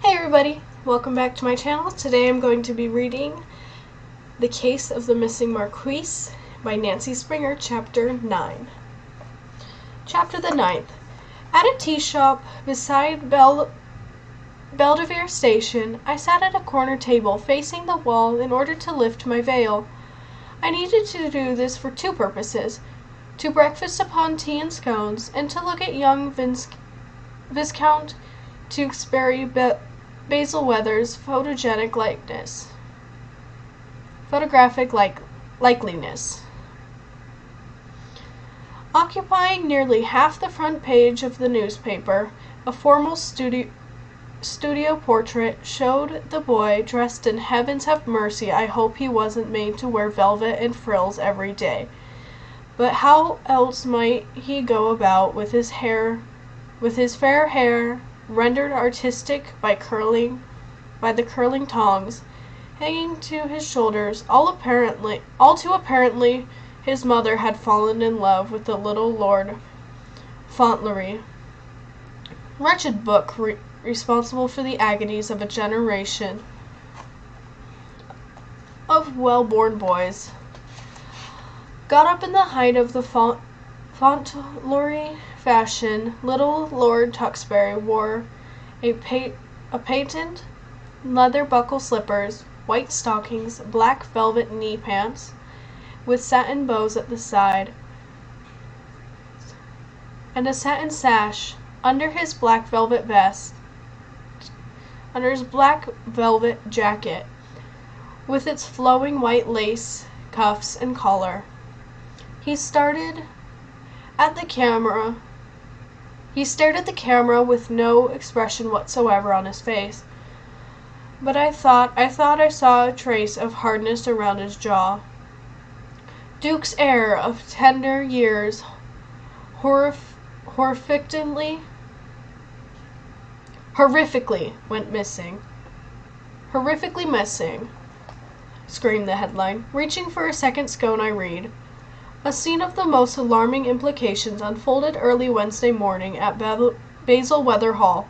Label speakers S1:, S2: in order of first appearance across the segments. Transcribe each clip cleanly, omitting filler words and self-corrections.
S1: Hey everybody, welcome back to my channel. Today I'm going to be reading The Case of the Missing Marquis by Nancy Springer, Chapter 9. Chapter the 9th. At a tea shop beside Belvedere Station, I sat at a corner table facing the wall in order to lift my veil. I needed to do this for two purposes: to breakfast upon tea and scones, and to look at young Viscount Tewkesbury Basil-Weather's photographic likeliness. Occupying nearly half the front page of the newspaper, a formal studio portrait showed the boy dressed in heavens have mercy. I hope he wasn't made to wear velvet and frills every day. But how else might he go about with his fair hair rendered artistic by the curling tongs hanging to his shoulders? All too apparently his mother had fallen in love with the little Lord Fauntleroy. Wretched book, responsible for the agonies of a generation of well-born boys. Got up in the height of the Fauntleroy fashion, little Lord Tewkesbury wore a patent leather buckle slippers, white stockings, black velvet knee pants with satin bows at the side, and a satin sash under his black velvet jacket, with its flowing white lace cuffs and collar. He stared at the camera with no expression whatsoever on his face, but I thought I saw a trace of hardness around his jaw. Duke's heir of tender years horrifically missing, screamed the headline. Reaching for a second scone, I read: a scene of the most alarming implications unfolded early Wednesday morning at Basil-Weather Hall,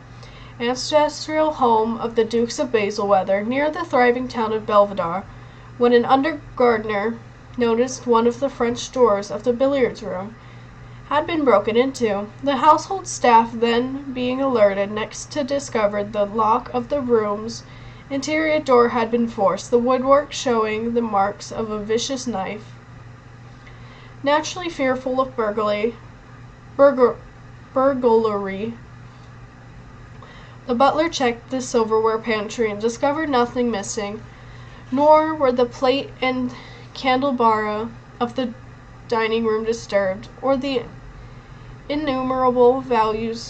S1: ancestral home of the Dukes of Basil-Weather, near the thriving town of Belvedere, when an under gardener noticed one of the French doors of the billiards room had been broken into. The household staff then being alerted, next to discovered the lock of the room's interior door had been forced, the woodwork showing the marks of a vicious knife. Naturally fearful of burglary, the butler checked the silverware pantry and discovered nothing missing, nor were the plate and candelabra of the dining room disturbed, or the innumerable valuable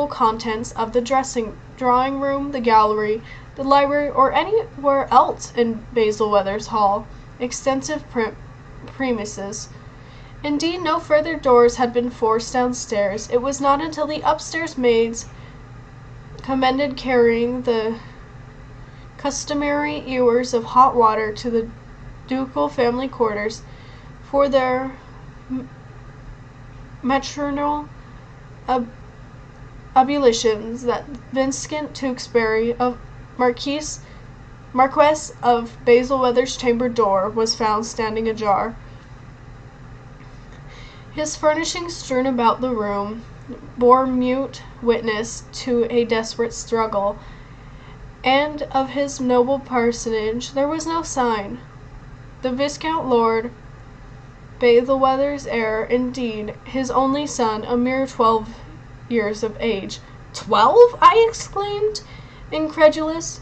S1: contents of the drawing room, the gallery, the library, or anywhere else in Basil-Weather's hall extensive premises. Indeed, no further doors had been forced downstairs. It was not until the upstairs maids commended carrying the customary ewers of hot water to the ducal family quarters for their maternal ablutions that Viscount Tewkesbury, Marquess of Basil-Weather's chamber door was found standing ajar. His furnishings strewn about the room bore mute witness to a desperate struggle, and of his noble personage there was no sign. The Viscount Lord Basil-Weather's heir, indeed, his only son, a mere 12 years of age. 12? I exclaimed, incredulous.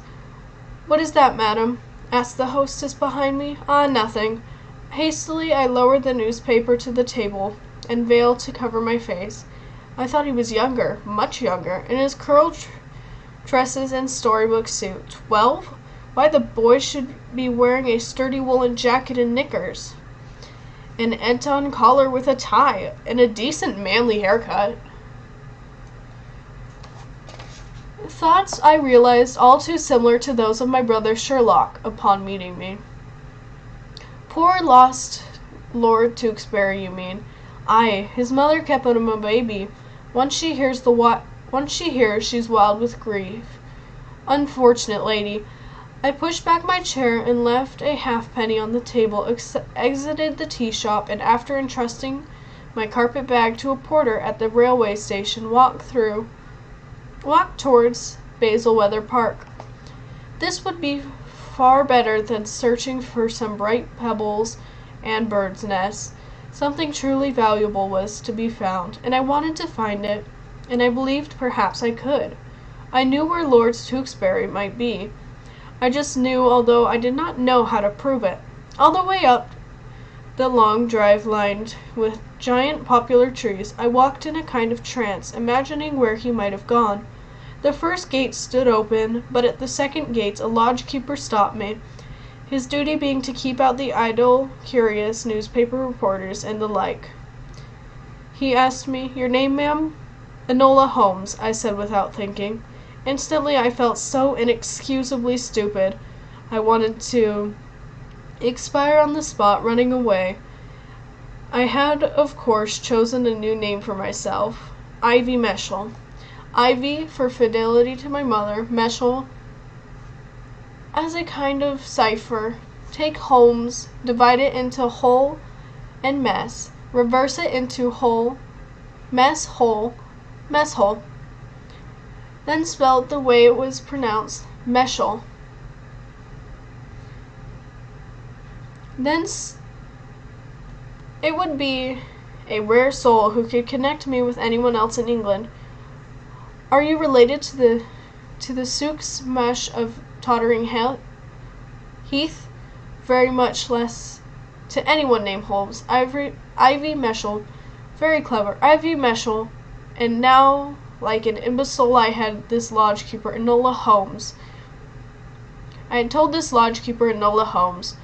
S1: What is that, madam? Asked the hostess behind me. Ah, nothing. Hastily I lowered the newspaper to the table and veil to cover my face. I thought he was younger, much younger, in his curled tresses and storybook suit. 12? Why, the boy should be wearing a sturdy woolen jacket and knickers, an Eton collar with a tie, and a decent manly haircut. Thoughts, I realized, all too similar to those of my brother Sherlock upon meeting me. Poor lost Lord Tewkesbury, you mean? Aye, his mother kept him a baby. Once she hears the Once she hears, she's wild with grief. Unfortunate lady. I pushed back my chair and left a halfpenny on the table, exited the tea shop, and after entrusting my carpet bag to a porter at the railway station, walked towards Bayswater Park. This would be far better than searching for some bright pebbles and birds' nests. Something truly valuable was to be found, and I wanted to find it, and I believed perhaps I could. I knew where Lord Tewkesbury might be. I just knew, although I did not know how to prove it. All the way up the long drive lined with giant poplar trees, I walked in a kind of trance, imagining where he might have gone. The first gate stood open, but at the second gate a lodge-keeper stopped me, his duty being to keep out the idle, curious newspaper reporters and the like. He asked me, "Your name, ma'am?" "Enola Holmes," I said without thinking. Instantly I felt so inexcusably stupid. I wanted to expire on the spot, running away. I had, of course, chosen a new name for myself, Ivy Meshel. Ivy for fidelity to my mother, Meshel as a kind of cipher. Take Holmes, divide it into hole and mess, reverse it into hole, mess hole, then spelled the way it was pronounced, Meshel. Then it would be a rare soul who could connect me with anyone else in England. Are you related to the Sooks Mush of Tottering Heath? Very much less to anyone named Holmes. Ivy Meshel. Very clever. Ivy Meshel. And now, like an imbecile, I had this lodge-keeper, Enola Holmes. I had told this lodge-keeper, Enola Holmes.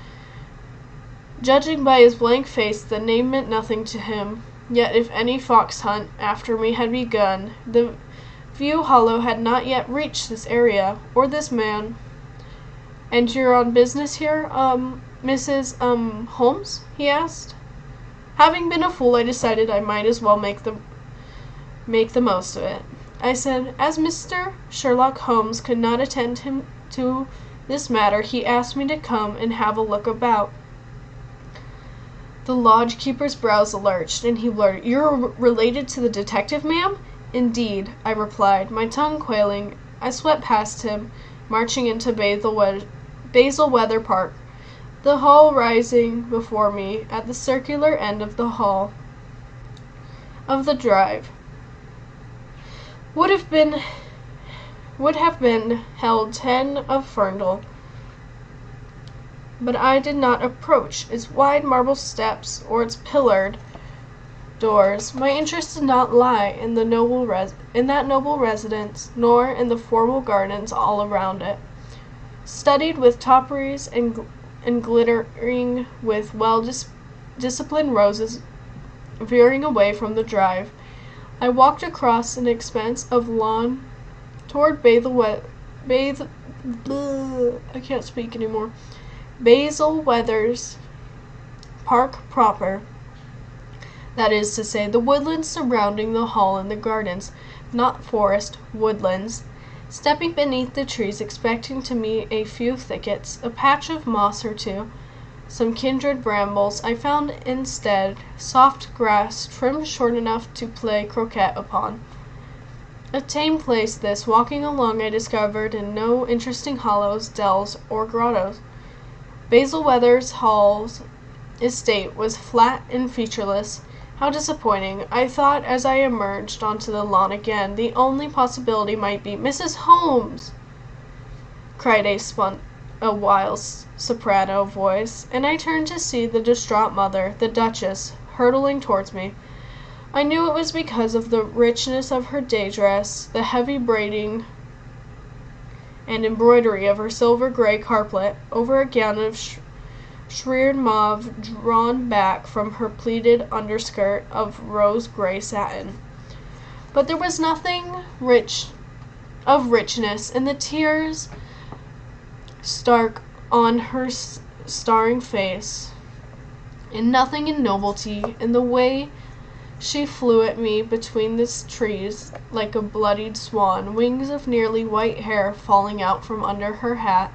S1: Judging by his blank face, the name meant nothing to him. Yet if any fox hunt after me had begun, the View Hollow had not yet reached this area, or this man. "And you're on business here, Mrs. Holmes?" he asked. Having been a fool, I decided I might as well make the most of it. I said, "As Mr. Sherlock Holmes could not attend him to this matter, he asked me to come and have a look about." The lodge-keeper's brows lurched, and he blurted, "You're related to the detective, ma'am?" "Indeed," I replied, my tongue quailing. I swept past him, marching into Bayswater Park, the hall rising before me at the circular end of the drive. Would have been held 10 of Ferndale, but I did not approach its wide marble steps or its pillared doors. My interest did not lie in that noble residence, nor in the formal gardens all around it, studded with topiaries and glittering with well-disciplined roses veering away from the drive. I walked across an expanse of lawn toward Bayswater's Park proper. That is to say, the woodlands surrounding the hall and the gardens, not forest, woodlands. Stepping beneath the trees, expecting to meet a few thickets, a patch of moss or two, some kindred brambles, I found instead soft grass trimmed short enough to play croquet upon. A tame place this. Walking along, I discovered in no interesting hollows, dells, or grottos. Bayswater's Hall's estate was flat and featureless. How disappointing, I thought as I emerged onto the lawn again. The only possibility might be "Mrs. Holmes!" cried a wild soprano voice, and I turned to see the distraught mother, the Duchess, hurtling towards me. I knew it was because of the richness of her day dress, the heavy braiding and embroidery of her silver-gray carpet over a gown of shreared mauve drawn back from her pleated underskirt of rose-gray satin. But there was nothing of richness in the tears stark on her staring face, and nothing in novelty in the way She flew at me between the trees like a bloodied swan, wings of nearly white hair falling out from under her hat,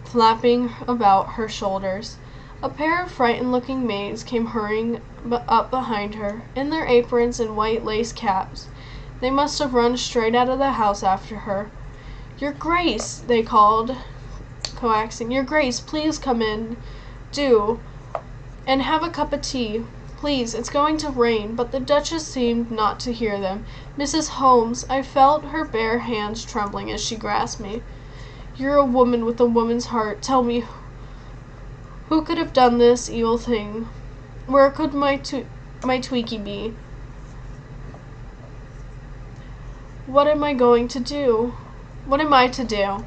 S1: flapping about her shoulders. A pair of frightened-looking maids came hurrying up behind her, in their aprons and white lace caps. They must have run straight out of the house after her. "Your Grace," they called, coaxing. "Your Grace, please come in. Do. And have a cup of tea. Please, it's going to rain." But the Duchess seemed not to hear them. "Mrs. Holmes," I felt her bare hands trembling as she grasped me. "You're a woman with a woman's heart. Tell me, who could have done this evil thing? Where could my Tweaky be? What am I going to do? What am I to do?"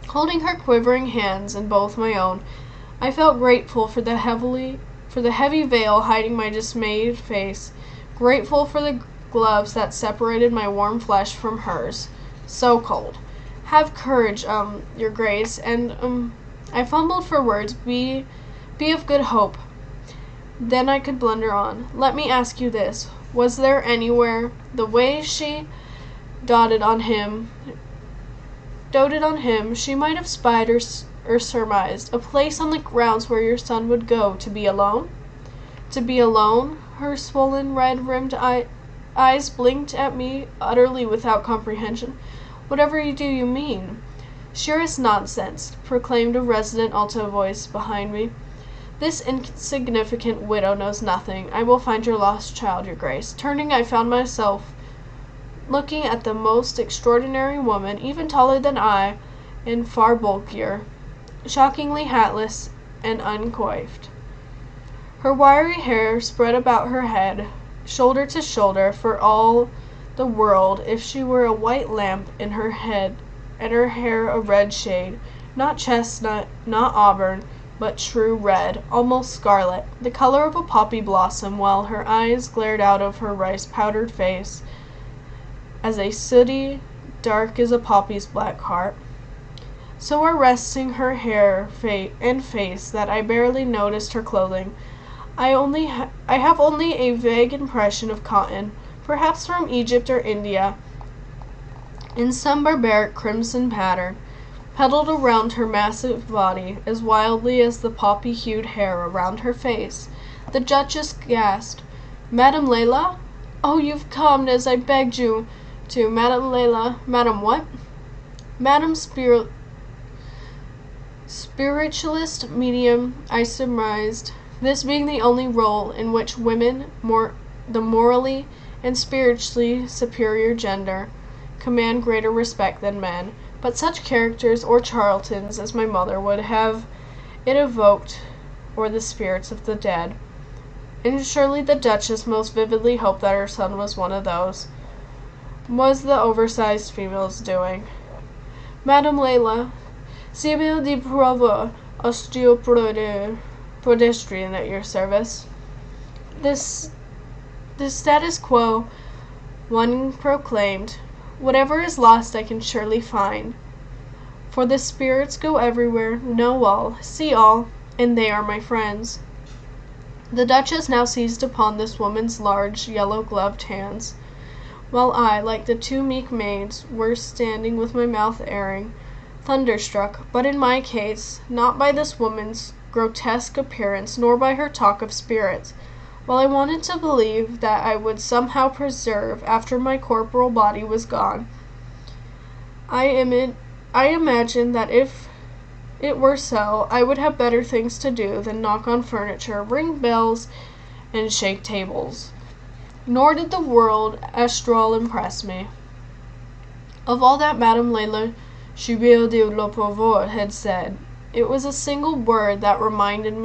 S1: Holding her quivering hands in both my own, I felt grateful for the heavy veil hiding my dismayed face, grateful for the gloves that separated my warm flesh from hers. So cold. "Have courage, Your Grace, and, I fumbled for words. Be of good hope." Then I could blunder on. "Let me ask you this. Was there anywhere—" The way she doted on him, she might have spied or surmised. "A place on the grounds where your son would go to be alone?" To be alone? Her swollen, red-rimmed eyes blinked at me utterly without comprehension. "Whatever do you mean?" "Sheerest nonsense," proclaimed a resonant alto voice behind me. "This insignificant widow knows nothing. I will find your lost child, Your Grace." Turning, I found myself looking at the most extraordinary woman, even taller than I, and far bulkier, shockingly hatless and uncoiffed. Her wiry hair spread about her head, shoulder to shoulder, for all the world if she were a white lamp in her head, and her hair a red shade, not chestnut, not auburn, but true red, almost scarlet, the color of a poppy blossom, while her eyes glared out of her rice-powdered face as a sooty, dark as a poppy's black heart. So arresting her hair and face that I barely noticed her clothing. I have only a vague impression of cotton, perhaps from Egypt or India, in some barbaric crimson pattern, petaled around her massive body as wildly as the poppy-hued hair around her face. The Duchess gasped. "Madame Leila? Oh, you've come as I begged you to. Madame Leila." "Madame what?" "Madame Spiritualist medium," I surmised, this being the only role in which women, the morally and spiritually superior gender, command greater respect than men. But such characters or charlatans as my mother would have it evoked, or the spirits of the dead. And surely the Duchess most vividly hoped that her son was one of those. Was the oversized female's doing. "Madame Leila, Sibyl de Provo, pedestrian at your service." The status quo, one proclaimed. "Whatever is lost I can surely find. For the spirits go everywhere, know all, see all, and they are my friends." The Duchess now seized upon this woman's large, yellow-gloved hands, while I, like the two meek maids, were standing with my mouth airing, thunderstruck, but in my case, not by this woman's grotesque appearance, nor by her talk of spirits. While I wanted to believe that I would somehow preserve after my corporal body was gone, I imagined that if it were so, I would have better things to do than knock on furniture, ring bells, and shake tables. Nor did the word astral impress me. Of all that Madame Leila Sibyl de la Pauvre had said, it was a single word that rendered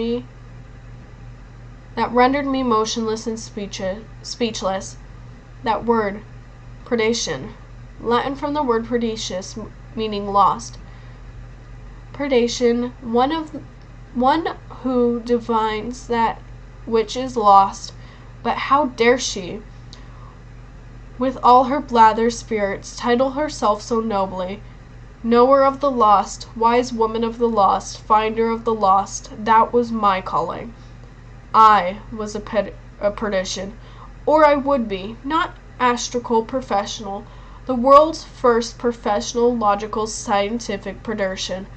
S1: me motionless and speechless. That word, predation, Latin from the word predicius, meaning lost. Predation, one who divines that which is lost. But how dare she, with all her blather spirits, title herself so nobly? Knower of the lost, wise woman of the lost, finder of the lost, that was my calling. I was a a perdition. Or I would be, not astrical professional, the world's first professional logical scientific perdition.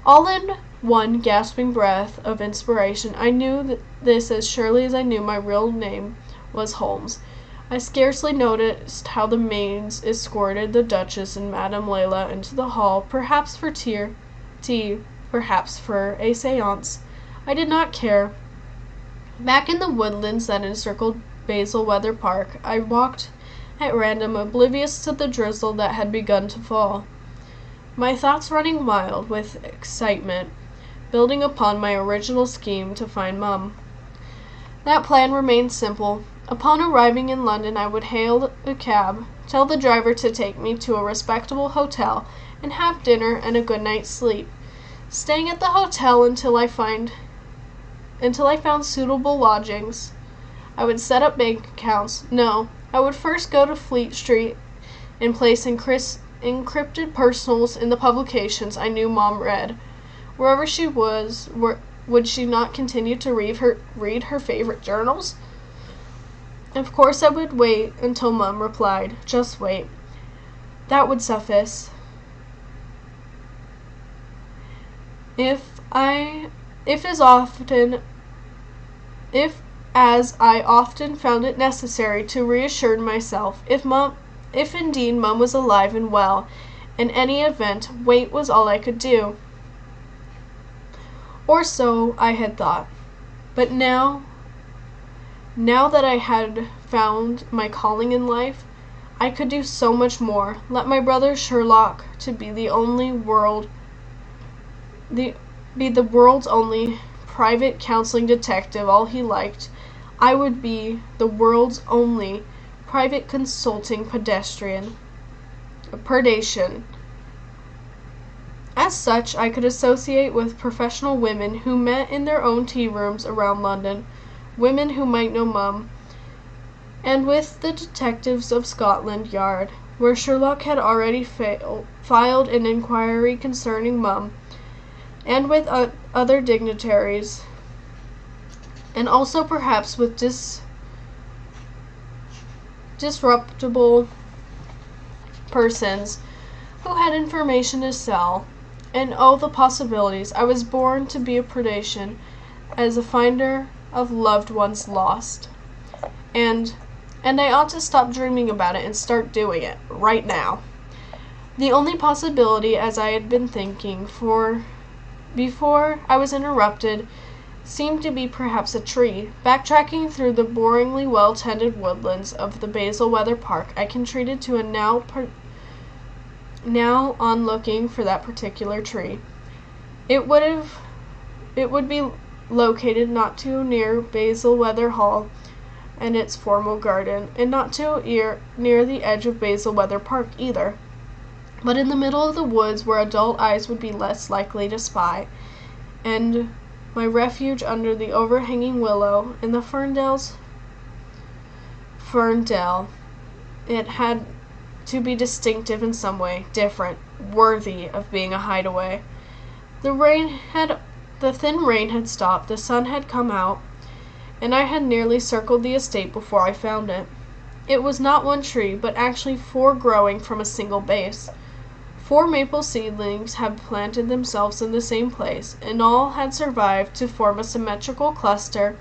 S1: All in one gasping breath of inspiration, I knew this as surely as I knew my real name was Holmes. I scarcely noticed how the maids escorted the Duchess and Madame Layla into the hall, perhaps for tea, perhaps for a séance. I did not care. Back in the woodlands that encircled Bayswater Park, I walked at random, oblivious to the drizzle that had begun to fall, my thoughts running wild with excitement, building upon my original scheme to find Mum. That plan remained simple. Upon arriving in London, I would hail a cab, tell the driver to take me to a respectable hotel, and have dinner and a good night's sleep, staying at the hotel until I found suitable lodgings. I would set up bank accounts. No, I would first go to Fleet Street and place encrypted personals in the publications I knew Mom read. Wherever she was, would she not continue to read her favorite journals? Of course I would wait until Mum replied, "Just wait." That would suffice. If as I often found it necessary to reassure myself, if indeed Mum was alive and well, in any event, wait was all I could do. Or so I had thought. But now that I had found my calling in life, I could do so much more. Let my brother Sherlock to be the world's only private counseling detective all he liked. I would be the world's only private consulting perdation. As such, I could associate with professional women who met in their own tea rooms around London, women who might know Mum, and with the detectives of Scotland Yard, where Sherlock had already filed an inquiry concerning Mum, and with other dignitaries, and also perhaps with disreputable persons who had information to sell. And oh, the possibilities! I was born to be a predation, as a finder of loved ones lost. And I ought to stop dreaming about it and start doing it, right now. The only possibility, as I had been thinking before I was interrupted, seemed to be perhaps a tree. Backtracking through the boringly well-tended woodlands of the Bayswater Park, I retreated to a now on looking for that particular tree. It would be located not too near Bayswater Hall and its formal garden, and not too near the edge of Bayswater Park either, but in the middle of the woods where adult eyes would be less likely to spy, and my refuge under the overhanging willow in the ferndale. It had to be distinctive in some way, different, worthy of being a hideaway. The thin rain had stopped, the sun had come out, and I had nearly circled the estate before I found it. It was not one tree, but actually 4 growing from a single base. 4 maple seedlings had planted themselves in the same place, and all had survived to form a symmetrical cluster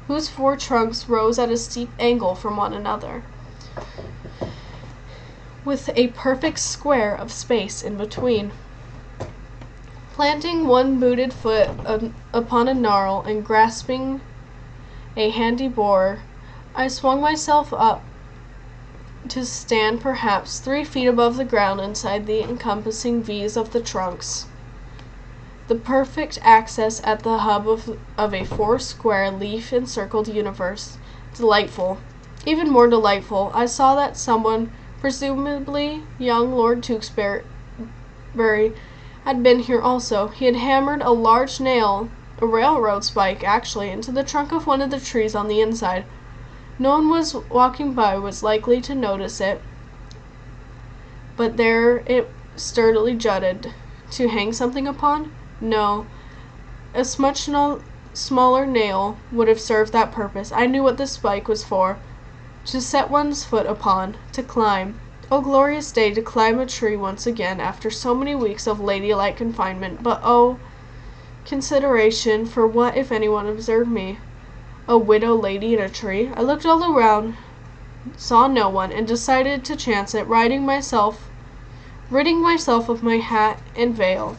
S1: whose 4 trunks rose at a steep angle from one another, with a perfect square of space in between. Planting one booted foot upon a gnarl and grasping a handy borer, I swung myself up to stand perhaps 3 feet above the ground inside the encompassing V's of the trunks. The perfect access at the hub of a 4-square leaf-encircled universe. Delightful. Even more delightful, I saw that someone, presumably young Lord Tewkesbury, had been here also. He had hammered a large nail, a railroad spike actually, into the trunk of one of the trees on the inside. No one walking by was likely to notice it, but there it sturdily jutted. To hang something upon? No. A smaller nail would have served that purpose. I knew what the spike was for. To set one's foot upon, to climb. Oh, glorious day to climb a tree once again after so many weeks of ladylike confinement. But oh, consideration for what if anyone observed me? A widow lady in a tree? I looked all around, saw no one, and decided to chance it, ridding myself of my hat and veil,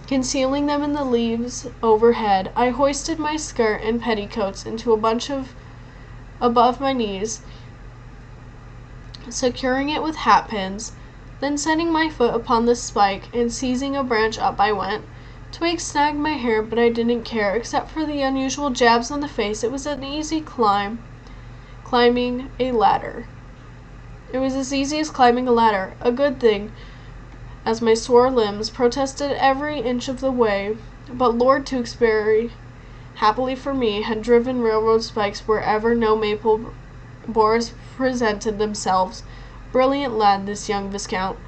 S1: concealing them in the leaves overhead. I hoisted my skirt and petticoats into a bunch above my knees, securing it with hat pins. Then setting my foot upon the spike and seizing a branch up I went. Twigs snagged my hair, but I didn't care. Except for the unusual jabs on the face, it was an easy climbing a ladder. It was as easy as climbing a ladder. A good thing, as my sore limbs protested every inch of the way. But Lord Tewkesbury, happily for me, had driven railroad spikes wherever no maple bores presented themselves. Brilliant lad, this young Viscount.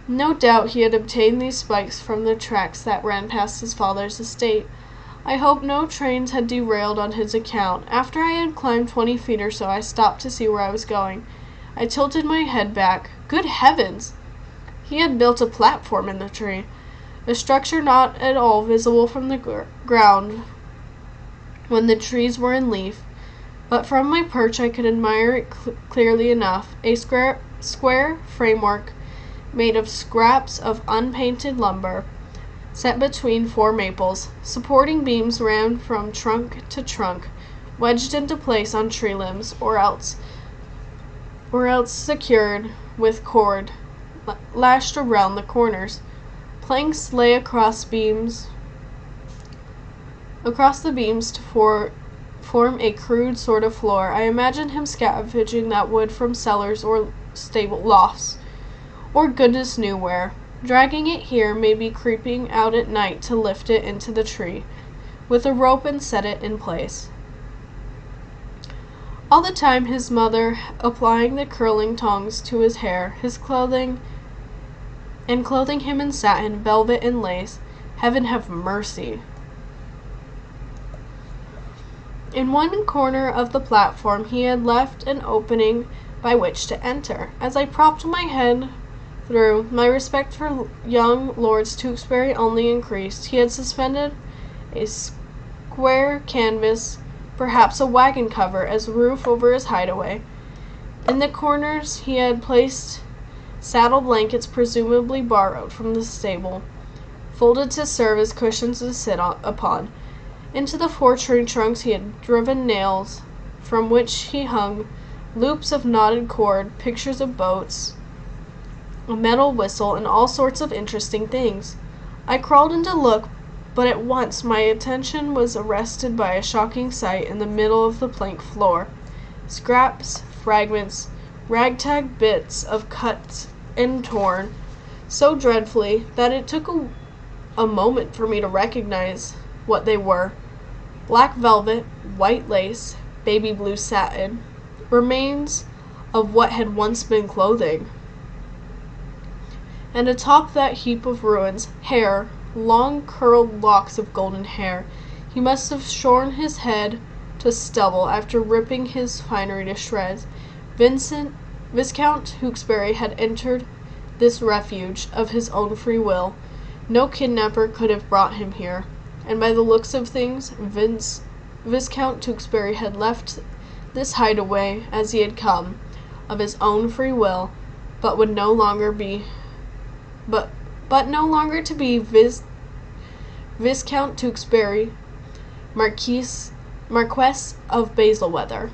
S1: No doubt he had obtained these spikes from the tracks that ran past his father's estate. I hope no trains had derailed on his account. After I had climbed 20 feet or so, I stopped to see where I was going. I tilted my head back. Good heavens! He had built a platform in the tree, a structure not at all visible from the ground when the trees were in leaf, but from my perch I could admire it clearly enough. A square framework made of scraps of unpainted lumber, set between 4 maples. Supporting beams ran from trunk to trunk, wedged into place on tree limbs, or else secured with cord lashed around the corners. Planks lay across the beams to form a crude sort of floor. I imagined him scavenging that wood from cellars or stable lofts, or goodness knew where, dragging it here, maybe creeping out at night to lift it into the tree with a rope and set it in place. All the time his mother applying the curling tongs to his hair, his clothing him in satin, velvet, and lace. Heaven have mercy. In one corner of the platform he had left an opening by which to enter. As I propped my head through, my respect for young Lord Tewkesbury only increased. He had suspended a square canvas, perhaps a wagon cover, as roof over his hideaway. In the corners he had placed saddle blankets presumably borrowed from the stable, folded to serve as cushions to sit upon. Into the 4 tree trunks he had driven nails, from which he hung loops of knotted cord, pictures of boats, a metal whistle, and all sorts of interesting things. I crawled in to look, but at once my attention was arrested by a shocking sight in the middle of the plank floor. Scraps, fragments, ragtag bits of cut and torn so dreadfully that it took a moment for me to recognize what they were. Black velvet, white lace, baby blue satin, remains of what had once been clothing. And atop that heap of ruins, hair, long curled locks of golden hair. He must have shorn his head to stubble after ripping his finery to shreds. Viscount Tewkesbury had entered this refuge of his own free will. No kidnapper could have brought him here, and by the looks of things, Viscount Tewkesbury had left this hideaway as he had come, of his own free will, but no longer to be Viscount Tewkesbury, Marquess of Bayswater.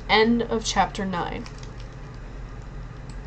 S1: End of chapter 9.